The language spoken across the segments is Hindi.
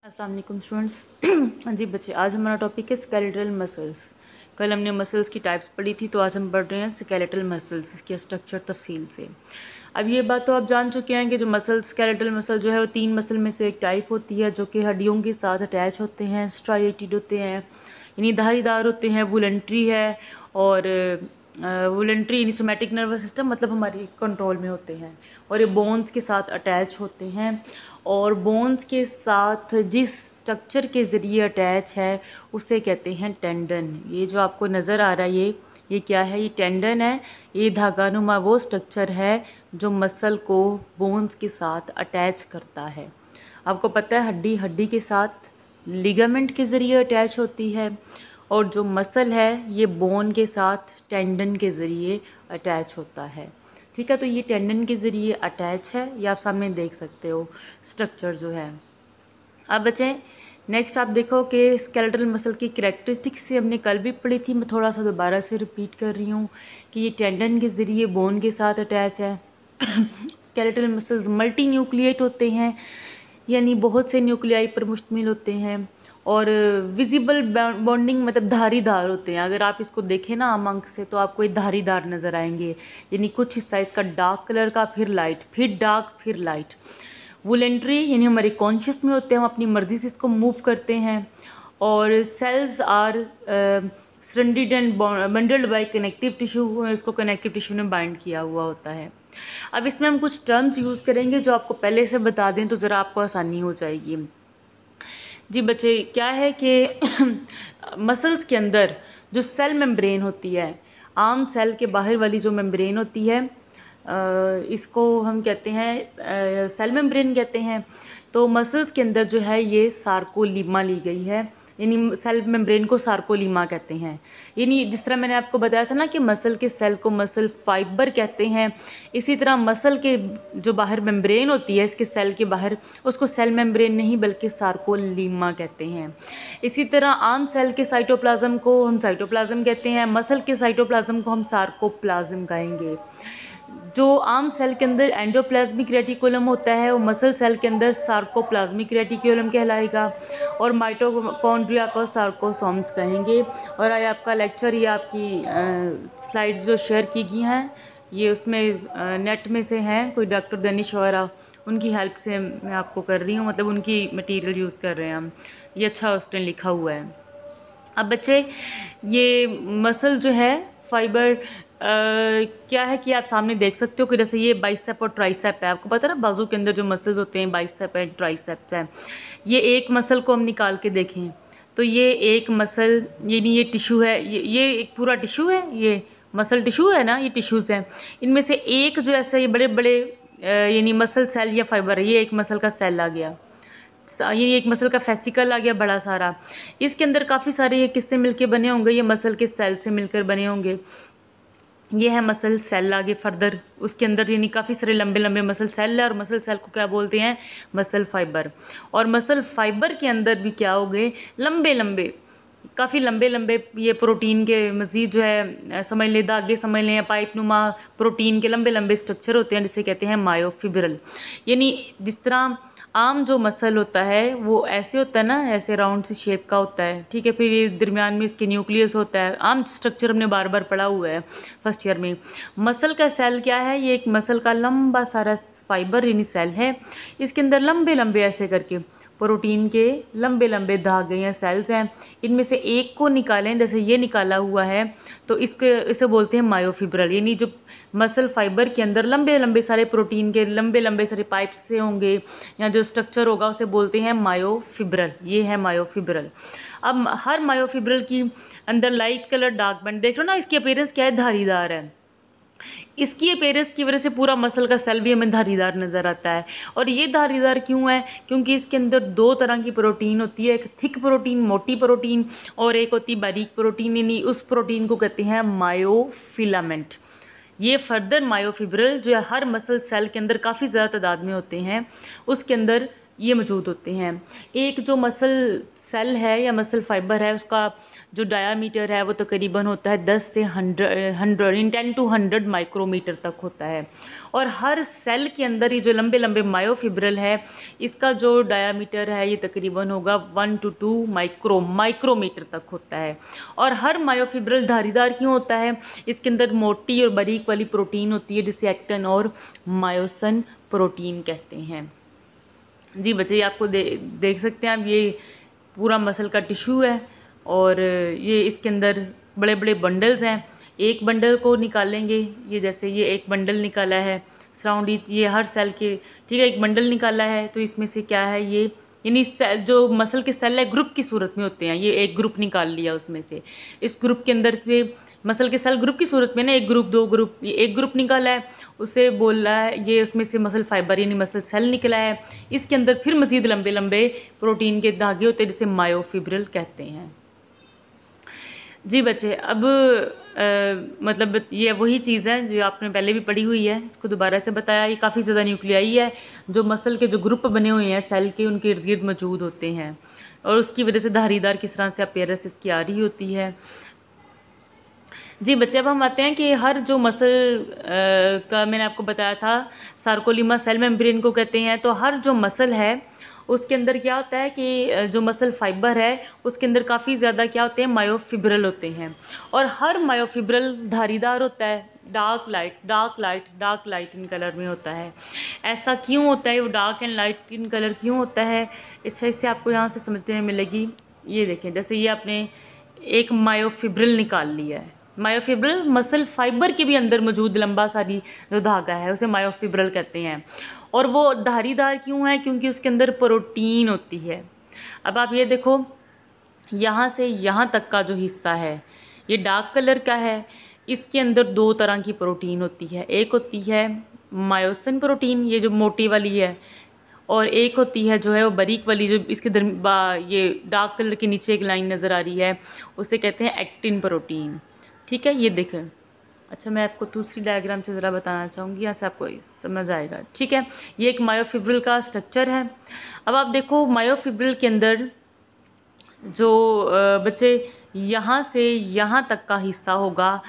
अस्सलाम वालेकुम स्टूडेंट्स। जी बच्चे, आज हमारा टॉपिक है स्केलेटल मसल्स। कल हमने मसल्स की टाइप्स पढ़ी थी, तो आज हम पढ़ रहे हैं स्केलेटल मसल्स, इसके स्ट्रक्चर तफसील से। अब ये बात तो आप जान चुके हैं कि जो मसल स्केलेटल मसल जो है वो 3 मसल में से एक टाइप होती है, जो कि हड्डियों के साथ अटैच होते हैं, स्ट्राइएटेड होते हैं, यानी धारीदार होते हैं, वोलेंट्री है, और वोलेंट्री यानी सोमैटिक नर्वस सिस्टम मतलब हमारी कंट्रोल में होते हैं, और ये बोन्स के साथ अटैच होते हैं। और बोन्स के साथ जिस स्ट्रक्चर के ज़रिए अटैच है उसे कहते हैं टेंडन। ये जो आपको नज़र आ रहा है ये क्या है? ये टेंडन है। ये धागानुमा वो स्ट्रक्चर है जो मसल को बोन्स के साथ अटैच करता है। आपको पता है हड्डी हड्डी के साथ लिगामेंट के ज़रिए अटैच होती है, और जो मसल है ये बोन के साथ टेंडन के ज़रिए अटैच होता है। ठीक है, तो ये टेंडन के ज़रिए अटैच है, ये आप सामने देख सकते हो स्ट्रक्चर जो है। अब बच्चे नेक्स्ट आप देखो कि स्केलेटल मसल की कैरेक्टरिस्टिक्स से हमने कल भी पढ़ी थी, मैं थोड़ा सा दोबारा से रिपीट कर रही हूँ कि ये टेंडन के ज़रिए बोन के साथ अटैच है। स्केलेटल मसल्स मल्टी न्यूक्लिएट होते हैं, यानी बहुत से न्यूक्लियाई पर मुश्तमिल होते हैं, और विजिबल बॉन्डिंग मतलब धारीदार होते हैं। अगर आप इसको देखें ना आम आंख से तो आपको ये धारीदार नज़र आएंगे, यानी कुछ हिस्सा इसका डार्क कलर का, फिर लाइट, फिर डार्क, फिर लाइट। वोलेंट्री यानी हमारे कॉन्शियस में होते हैं, हम अपनी मर्ज़ी से इसको मूव करते हैं। और cells are surrounded and bundled by connective tissue, इसको कनेक्टिव टिश्यू ने बाइंड किया हुआ होता है। अब इसमें हम कुछ टर्म्स यूज़ करेंगे जो आपको पहले से बता दें तो ज़रा आपको आसानी हो जाएगी। जी बच्चे, क्या है कि मसल्स के अंदर जो सेल मेम्ब्रेन होती है, आम सेल के बाहर वाली जो मेम्ब्रेन होती है, इसको हम कहते हैं सेल मेम्ब्रेन कहते हैं। तो मसल्स के अंदर जो है ये सार्कोलीमा ली गई है, यानी सेल मेम्ब्रेन को सार्कोलीमा कहते हैं। यानी जिस तरह मैंने आपको बताया था ना कि मसल के सेल को मसल फाइबर कहते हैं, इसी तरह मसल के जो बाहर मेम्ब्रेन होती है इसके सेल के बाहर, उसको सेल मेम्ब्रेन नहीं बल्कि सार्कोलीमा कहते हैं। इसी तरह आम सेल के साइटोप्लाज्म को हम साइटोप्लाज्म कहते हैं, मसल के साइटोप्लाज्म को हम सार्कोप्लाज्म कहेंगे। जो आम सेल के अंदर एंडोप्लाज्मिक रेटिकुलम होता है वो मसल सेल के अंदर सार्कोप्लाज्मिक रेटिकुलम कहलाएगा, और माइटोकॉन्ड्रिया को सार्कोसोम्स कहेंगे। और आज आपका लेक्चर, ये आपकी स्लाइड्स जो शेयर की गई हैं ये उसमें नेट में से हैं, कोई डॉक्टर दनिश वगैरह उनकी हेल्प से मैं आपको कर रही हूँ, मतलब उनकी मटेरियल यूज़ कर रहे हैं हम। ये अच्छा उसने लिखा हुआ है। अब बच्चे ये मसल जो है फाइबर क्या है कि आप सामने देख सकते हो कि जैसे ये बाइसेप और ट्राइसेप है। आपको पता है ना बाजू के अंदर जो मसल्स होते हैं बाइसेप एंड ट्राइसेप्स है। ये एक मसल को हम निकाल के देखें तो ये एक मसल, यानी ये टिश्यू है, ये एक पूरा टिश्यू है, ये मसल टिश्यू है ना, ये टिश्यूज़ हैं। इनमें से एक जो ऐसा ये बड़े बड़े यानी मसल सेल या फाइबर है, ये एक मसल का सेल आ गया, ये एक मसल का फेसिकल आ गया बड़ा सारा। इसके अंदर काफ़ी सारे ये किससे मिलके बने होंगे? ये मसल के सेल से मिलकर बने होंगे। ये है मसल सेल आगे फर्दर, उसके अंदर यानी काफ़ी सारे लंबे लंबे मसल सेल है, और मसल सेल को क्या बोलते हैं? Muscle fibre. और मसल फाइबर के अंदर भी क्या हो गए? लंबे लंबे, काफ़ी लंबे लंबे ये प्रोटीन के मज़ीद जो है समझ लें, धागे समझ लें, पाइप नुमा प्रोटीन के लंबे लंबे स्ट्रक्चर होते हैं जिसे कहते हैं मायोफिब्रल। यानी जिस तरह आम जो मसल होता है वो ऐसे होता है ना, ऐसे राउंड सी शेप का होता है, ठीक है। फिर ये दरमियान में इसके न्यूक्लियस होता है। आम स्ट्रक्चर हमने बार बार पढ़ा हुआ है फर्स्ट ईयर में। मसल का सेल क्या है? ये एक मसल का लंबा सारा फाइबर यानी सेल है। इसके अंदर लंबे लंबे ऐसे करके प्रोटीन के लंबे लंबे धागे या सेल्स हैं। इनमें से एक को निकालें, जैसे ये निकाला हुआ है, तो इसे बोलते हैं मायोफिब्रल। यानी जो मसल फाइबर के अंदर लंबे लंबे सारे प्रोटीन के लंबे लंबे सारे पाइप्स से होंगे या जो स्ट्रक्चर होगा उसे बोलते हैं मायोफिब्रल। ये है मायोफिब्रल। अब हर मायोफिब्रल की अंदर लाइट कलर डार्क बैंड देख लो ना, इसकी अपीयरेंस क्या है? धारीदार है। इसकी अपीयरेंस की वजह से पूरा मसल का सेल भी हमें धारीदार नज़र आता है। और ये धारीदार क्यों है? क्योंकि इसके अंदर दो तरह की प्रोटीन होती है, एक थिक प्रोटीन मोटी प्रोटीन, और एक होती है बारीक प्रोटीन, यानी उस प्रोटीन को कहते हैं मायोफिलामेंट। ये फर्दर मायोफिब्रल जो है हर मसल सेल के अंदर काफ़ी ज़्यादा तादाद में होते हैं, उसके अंदर ये मौजूद होते हैं। एक जो मसल सेल है या मसल फाइबर है, उसका जो डायामीटर है वो तकरीबन होता है 10 से 10 to 100 माइक्रोमीटर तक होता है। और हर सेल के अंदर ये जो लंबे लंबे मायोफिब्रल है, इसका जो डायामीटर है ये तकरीबन होगा 1 to 2 माइक्रोमीटर तक होता है। और हर मायोफिब्रल धारीदार क्यों होता है? इसके अंदर मोटी और बारीक वाली प्रोटीन होती है जिसे एक्टिन और मायोसिन प्रोटीन कहते हैं। जी बच्चे, ये आपको देख सकते हैं आप, ये पूरा मसल का टिश्यू है और ये इसके अंदर बड़े बड़े बंडल्स हैं। एक बंडल को निकालेंगे, ये जैसे ये एक बंडल निकाला है सराउंडिंग, ये हर सेल के, ठीक है, एक बंडल निकाला है। तो इसमें से क्या है, ये यानी जो मसल के सेल है ग्रुप की सूरत में होते हैं, ये एक ग्रुप निकाल लिया उसमें से। इस ग्रुप के अंदर से मसल के सेल ग्रुप की सूरत में ना, एक ग्रुप, दो ग्रुप, ये एक ग्रुप निकाला है, उसे बोल रहा है ये उसमें से मसल फाइबर यानी मसल सेल निकला है। इसके अंदर फिर मज़ीद लंबे लंबे प्रोटीन के धागे होते हैं जिसे मायोफिब्रल कहते हैं। जी बच्चे, अब मतलब ये वही चीज़ है जो आपने पहले भी पढ़ी हुई है, इसको दोबारा से बताया। ये काफ़ी ज़्यादा न्यूक्लियाई है जो मसल के जो ग्रुप बने हुए हैं सेल के, उनके इर्द गिर्द मौजूद होते हैं और उसकी वजह से धारीदार किस तरह से अपीयरेंस इसकी आ रही होती है। जी बच्चे, अब हम आते हैं कि हर जो मसल का मैंने आपको बताया था सार्कोलिमा सेल मेम्ब्रेन को कहते हैं। तो हर जो मसल है उसके अंदर क्या होता है कि जो मसल फाइबर है उसके अंदर काफ़ी ज़्यादा क्या होते हैं, मायोफिब्रल होते हैं। और हर मायोफिब्रल धारीदार होता है, डार्क लाइट इन कलर में होता है। ऐसा क्यों होता है, वो dark and light in colour क्यों होता है? इससे आपको यहाँ से समझने में मिलेगी। ये देखें, जैसे ये आपने एक मायोफिब्रल निकाल लिया है। मायोफिब्रल मसल फाइबर के भी अंदर मौजूद लंबा सारी जो धागा है उसे मायोफिब्रल कहते हैं। और वो धारीदार क्यों है? क्योंकि उसके अंदर प्रोटीन होती है। अब आप ये देखो, यहाँ से यहाँ तक का जो हिस्सा है ये डार्क कलर का है। इसके अंदर दो तरह की प्रोटीन होती है, एक होती है मायोसिन प्रोटीन, ये जो मोटी वाली है, और एक होती है जो है वो बारीक वाली, जो इसके ये डार्क कलर के नीचे एक लाइन नज़र आ रही है, उसे कहते हैं एक्टिन प्रोटीन। ठीक है, ये देखें। अच्छा, मैं आपको दूसरी डायग्राम से ज़रा बताना चाहूँगी, यहाँ से आपको समझ आएगा। ठीक है, ये एक मायोफिब्रल का स्ट्रक्चर है। अब आप देखो, मायोफिब्रल के अंदर जो बच्चे यहाँ से यहाँ तक का हिस्सा होगा,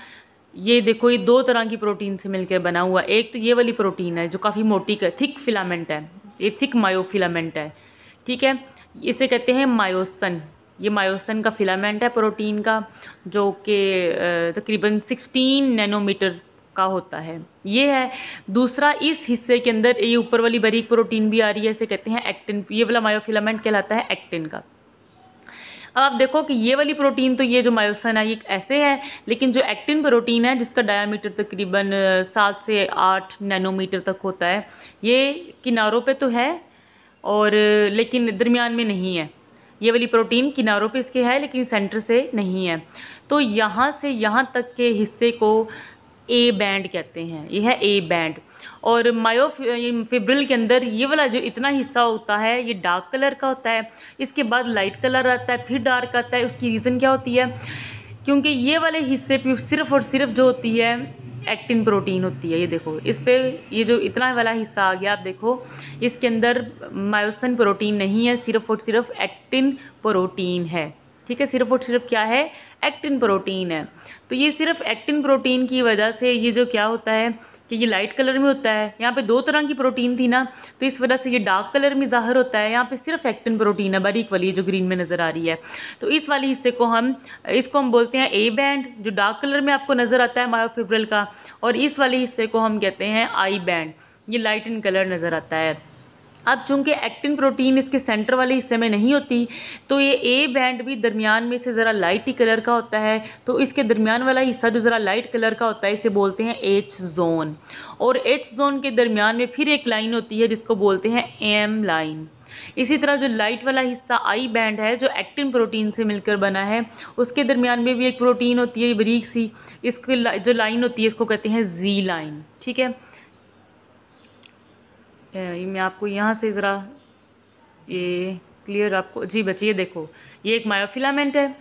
ये देखो, ये दो तरह की प्रोटीन से मिलकर बना हुआ। एक तो ये वाली प्रोटीन है जो काफ़ी मोटी थिक फिलामेंट है, ये थिक मायोफिलामेंट है। ठीक है, इसे कहते हैं मायोसिन। ये मायोसिन का फिलामेंट है प्रोटीन का, जो कि तकरीबन 16 नैनोमीटर का होता है। ये है। दूसरा, इस हिस्से के अंदर ये ऊपर वाली बारीक प्रोटीन भी आ रही है, इसे कहते हैं एक्टिन। ये वाला मायोफिलामेंट कहलाता है एक्टिन का। अब आप देखो कि ये वाली प्रोटीन, तो ये जो मायोसिन है ये ऐसे है, लेकिन जो एक्टिन प्रोटीन है जिसका डायामीटर तकरीबन 7 से 8 नैनोमीटर तक होता है, ये किनारों पे तो है और लेकिन दरमियान में नहीं है। ये वाली प्रोटीन किनारों पे इसके है लेकिन सेंटर से नहीं है। तो यहाँ से यहाँ तक के हिस्से को ए बैंड कहते हैं, ये है ए बैंड। और मायोफिब्रल के अंदर ये वाला जो इतना हिस्सा होता है ये डार्क कलर का होता है, इसके बाद लाइट कलर आता है, फिर डार्क आता है। उसकी रीज़न क्या होती है? क्योंकि ये वाले हिस्से पे सिर्फ और सिर्फ जो होती है एक्टिन प्रोटीन होती है। ये देखो, इस पे ये जो इतना वाला हिस्सा आ गया, आप देखो इसके अंदर मायोसिन प्रोटीन नहीं है, सिर्फ और सिर्फ एक्टिन प्रोटीन है। ठीक है, सिर्फ और सिर्फ क्या है? एक्टिन प्रोटीन है। तो ये सिर्फ एक्टिन प्रोटीन की वजह से ये जो क्या होता है कि ये लाइट कलर में होता है। यहाँ पे दो तरह की प्रोटीन थी ना, तो इस वजह से ये डार्क कलर में ज़ाहिर होता है। यहाँ पे सिर्फ एक्टिन प्रोटीन है, बारीक वाली जो ग्रीन में नज़र आ रही है। तो इस वाले हिस्से को इसको हम बोलते हैं ए बैंड, जो डार्क कलर में आपको नज़र आता है मायोफिब्रल का, और इस वाले हिस्से को हम कहते हैं आई बैंड, ये लाइट इन कलर नज़र आता है। अब चूंकि एक्टिन प्रोटीन इसके सेंटर वाले हिस्से में नहीं होती, तो ये ए बैंड भी दरमियान में से ज़रा लाइट ही कलर का होता है। तो इसके दरमियान वाला हिस्सा जो ज़रा लाइट कलर का होता है इसे बोलते हैं एच जोन। और एच जोन के दरमियान में फिर एक लाइन होती है जिसको बोलते हैं एम लाइन। इसी तरह जो लाइट वाला हिस्सा आई बैंड है जो एक्टिन प्रोटीन से मिलकर बना है, उसके दरमियान में भी एक प्रोटीन होती है बारीक सी, इसकी जो लाइन होती है इसको कहते हैं जी लाइन। ठीक है, मैं आपको यहाँ से ज़रा ये क्लियर आपको। जी बच्चे, ये देखो, ये एक मायोफिलामेंट है,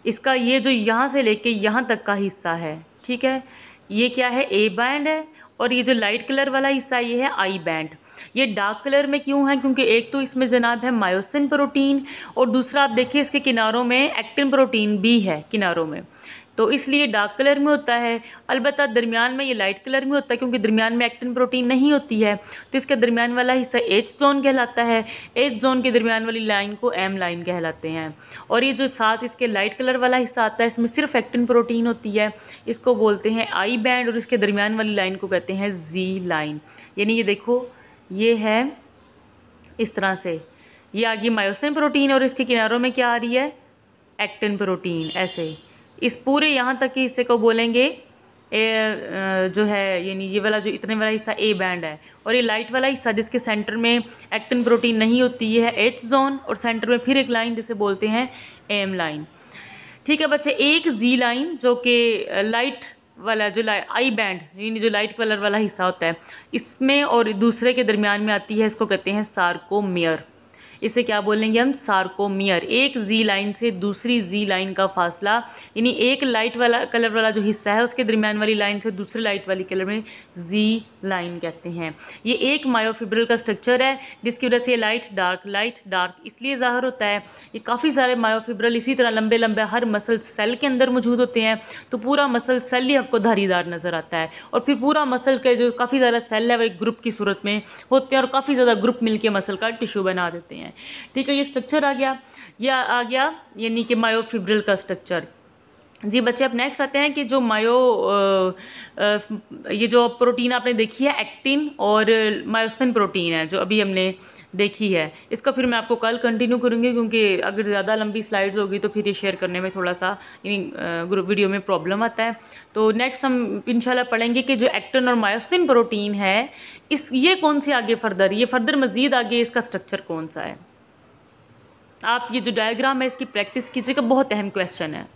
इसका ये जो यहाँ से लेके यहाँ तक का हिस्सा है, ठीक है, ये क्या है? ए बैंड है। और ये जो लाइट कलर वाला हिस्सा ये है आई बैंड। ये डार्क कलर में क्यों है? क्योंकि एक तो इसमें जनाब है मायोसिन प्रोटीन, और दूसरा आप देखिए इसके किनारों में एक्टिन प्रोटीन भी है किनारों में, तो इसलिए डार्क कलर में होता है। अलबत्ता दरमियान में ये लाइट कलर में होता है, क्योंकि दरमियान में एक्टिन प्रोटीन नहीं होती है, तो इसका दरमियान वाला हिस्सा एच जोन कहलाता है। एच जोन के दरमियान वाली लाइन को एम लाइन कहलाते हैं। और ये जो साथ इसके लाइट कलर वाला हिस्सा आता है, इसमें सिर्फ एक्टिन प्रोटीन होती है, इसको बोलते हैं आई बैंड, और इसके दरमियान वाली लाइन को कहते हैं जी लाइन। यानी ये देखो, ये है इस तरह से, ये आगे मायोसिन प्रोटीन और इसके किनारों में क्या आ रही है? Actin protein. ऐसे इस पूरे यहाँ तक के हिस्से को बोलेंगे जो है, यानी ये वाला जो इतने वाला हिस्सा ए बैंड है, और ये लाइट वाला हिस्सा जिसके सेंटर में एक्टिन प्रोटीन नहीं होती है एच जोन, और सेंटर में फिर एक लाइन जिसे बोलते हैं एम लाइन। ठीक है बच्चे, एक जी लाइन जो कि लाइट वाला जो आई बैंड यानी जो लाइट कलर वाला हिस्सा होता है, इसमें और दूसरे के दरमियान में आती है, इसको कहते हैं सार्कोमियर। इसे क्या बोलेंगे हम? सार्कोमियर। एक जी लाइन से दूसरी जी लाइन का फासला, यानी एक लाइट वाला कलर वाला जो हिस्सा है उसके दरमियान वाली लाइन से दूसरे लाइट वाली कलर में जी लाइन कहते हैं। ये एक मायोफिब्रिल का स्ट्रक्चर है, जिसकी वजह से ये लाइट डार्क इसलिए ज़ाहिर होता है। ये काफ़ी सारे मायोफिब्रिल इसी तरह लंबे लंबे हर मसल सेल के अंदर मौजूद होते हैं, तो पूरा मसल सेल ही आपको धारीदार नज़र आता है, और फिर पूरा मसल के जो काफ़ी ज़्यादा सेल है वो एक ग्रुप की सूरत में होते हैं, और काफ़ी ज़्यादा ग्रुप मिलके मसल का टिश्यू बना देते हैं। ठीक है, ये स्ट्रक्चर आ गया, यह आ गया यानी कि मायोफिब्रिल का स्ट्रक्चर। जी बच्चे, अब नेक्स्ट आते हैं कि जो ये जो प्रोटीन आपने देखी है एक्टिन और मायोसिन प्रोटीन है जो अभी हमने देखी है, इसका फिर मैं आपको कल कंटिन्यू करूँगी, क्योंकि अगर ज़्यादा लंबी स्लाइड्स होगी तो फिर ये शेयर करने में थोड़ा सा ग्रुप वीडियो में प्रॉब्लम आता है। तो नेक्स्ट हम इंशाल्लाह पढ़ेंगे कि जो एक्टिन और मायोसिन प्रोटीन है ये कौन सी आगे फर्दर मज़ीद आगे इसका स्ट्रक्चर कौन सा है। आप ये जो डायग्राम है इसकी प्रैक्टिस कीजिएगा, बहुत अहम क्वेश्चन है।